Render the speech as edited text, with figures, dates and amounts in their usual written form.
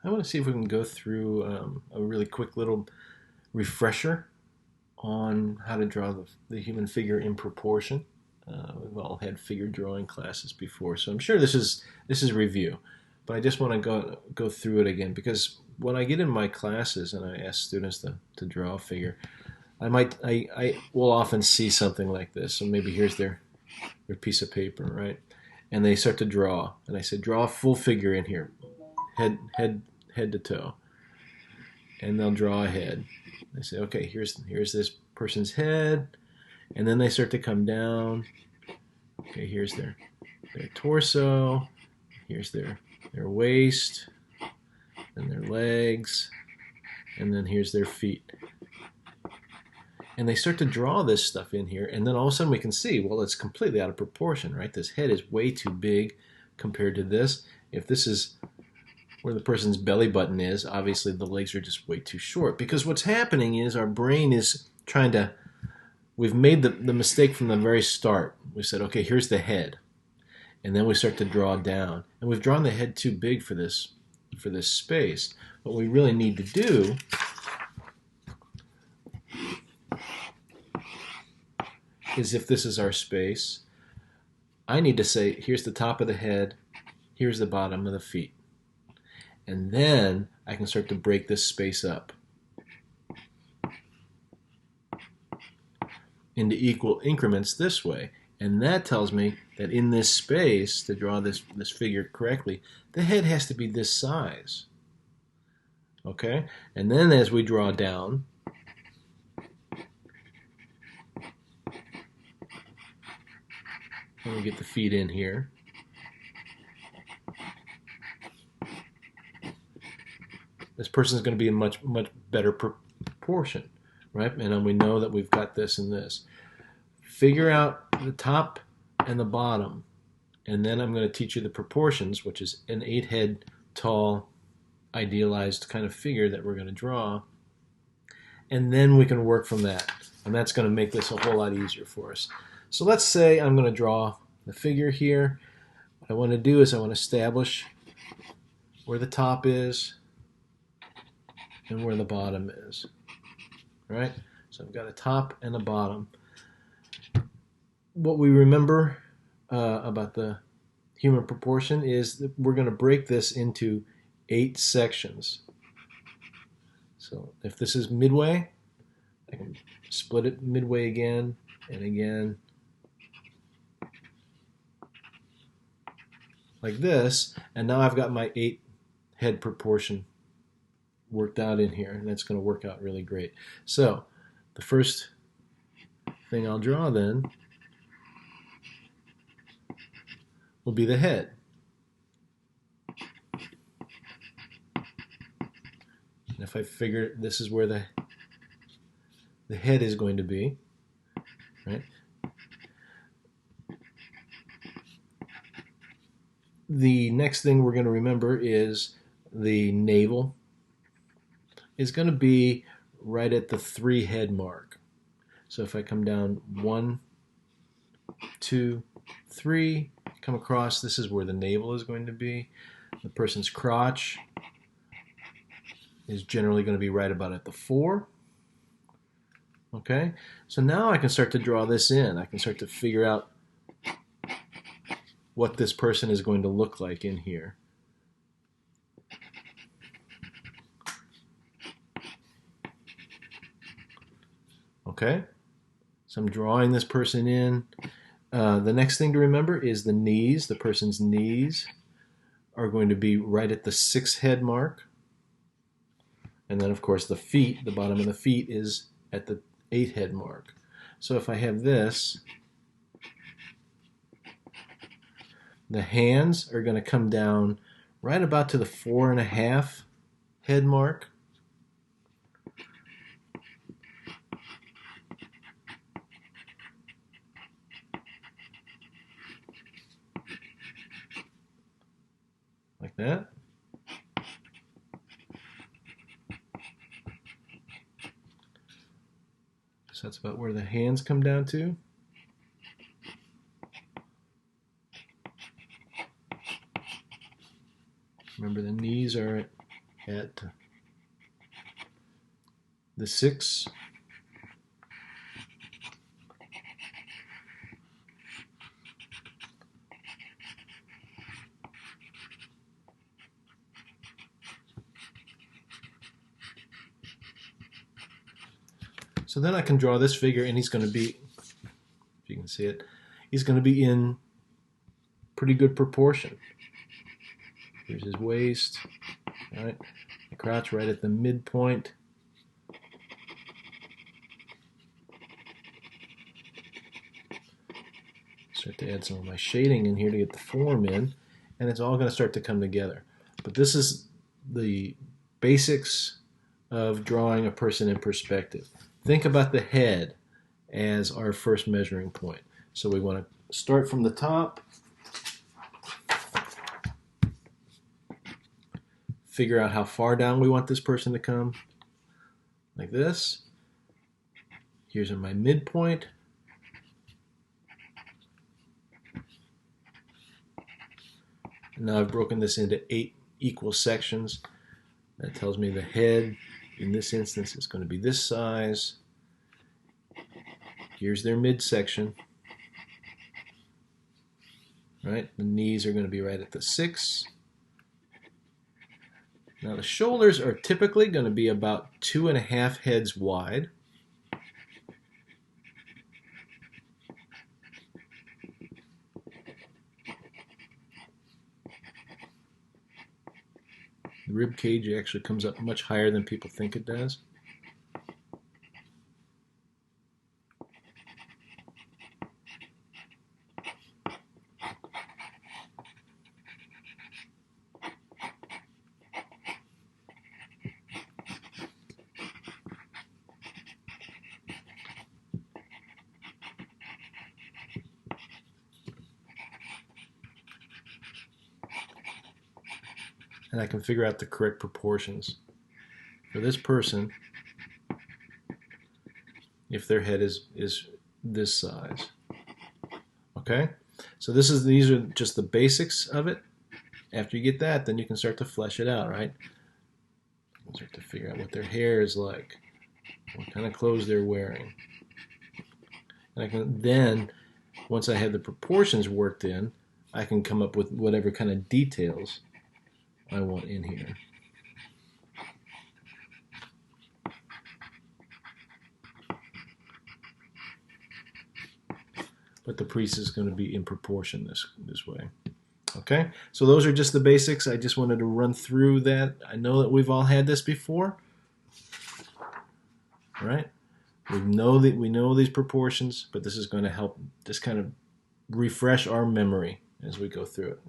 I want to see if we can go through a really quick little refresher on how to draw the human figure in proportion. We've all had figure drawing classes before, so I'm sure this is review. But I just want to go through it again because when I get in my classes and I ask students to draw a figure, I will often see something like this. So maybe here's their piece of paper, right? And they start to draw, and I say, draw a full figure in here, head to toe, and they'll draw a head. They say, okay, here's this person's head, and then they start to come down. Okay, here's their torso, here's their waist, and their legs, and then here's their feet. And they start to draw this stuff in here, and then all of a sudden we can see, well, it's completely out of proportion, right? This head is way too big compared to this. If this is where the person's belly button is, obviously the legs are just way too short. Because what's happening is our brain is trying to, we've made the mistake from the very start. We said, okay, here's the head. And then we start to draw down. And we've drawn the head too big for this space. What we really need to do is, if this is our space, I need to say, here's the top of the head, here's the bottom of the feet. And then I can start to break this space up into equal increments this way. And that tells me that in this space, to draw this figure correctly, the head has to be this size. Okay? And then as we draw down, and we get the feet in here, this person is going to be in much better proportion, right? And we know that we've got this and this. Figure out the top and the bottom, and then I'm going to teach you the proportions, which is an 8-head tall idealized kind of figure that we're going to draw, and then we can work from that, and that's going to make this a whole lot easier for us. So let's say I'm going to draw the figure here. What I want to do is I want to establish where the top is and where the bottom is. All right? So I've got a top and a bottom. What we remember about the human proportion is that we're going to break this into 8 sections. So if this is midway, I can split it midway again and again, like this, and now I've got my 8-head proportion worked out in here, and that's going to work out really great. So the first thing I'll draw then will be the head. And if I figure this is where the head is going to be, right? The next thing we're going to remember is the navel is going to be right at the 3-head mark. So if I come down 1, 2, 3, come across, this is where the navel is going to be. The person's crotch is generally going to be right about at the 4. Okay, so now I can start to draw this in. I can start to figure out what this person is going to look like in here. Okay, so I'm drawing this person in. The next thing to remember is the knees. The person's knees are going to be right at the 6-head mark. And then, of course, the feet, the bottom of the feet is at the 8-head mark. So if I have this, the hands are going to come down right about to the 4.5-head mark. Like that. So that's about where the hands come down to. Remember, the knees are at at the 6. So then I can draw this figure, and he's going to be, if you can see it, he's going to be in pretty good proportion. Here's his waist, right? The crotch right at the midpoint. Start to add some of my shading in here to get the form in, and it's all going to start to come together. But this is the basics of drawing a person in perspective. Think about the head as our first measuring point. So we want to start from the top, figure out how far down we want this person to come, like this. Here's my midpoint. Now I've broken this into 8 equal sections. That tells me the head, in this instance, is going to be this size. Here's their midsection. Right? The knees are going to be right at the 6. Now the shoulders are typically going to be about 2.5 heads wide. The rib cage actually comes up much higher than people think it does. And I can figure out the correct proportions for this person if their head is this size. Okay? So these are just the basics of it. After you get that, then you can start to flesh it out, right? You can start to figure out what their hair is like, what kind of clothes they're wearing. And I can then, once I have the proportions worked in, I can come up with whatever kind of details I want in here. But the priest is going to be in proportion this way. Okay, so those are just the basics. I just wanted to run through that. I know that we've all had this before. All right, we know these proportions, but this is going to help just kind of refresh our memory as we go through it.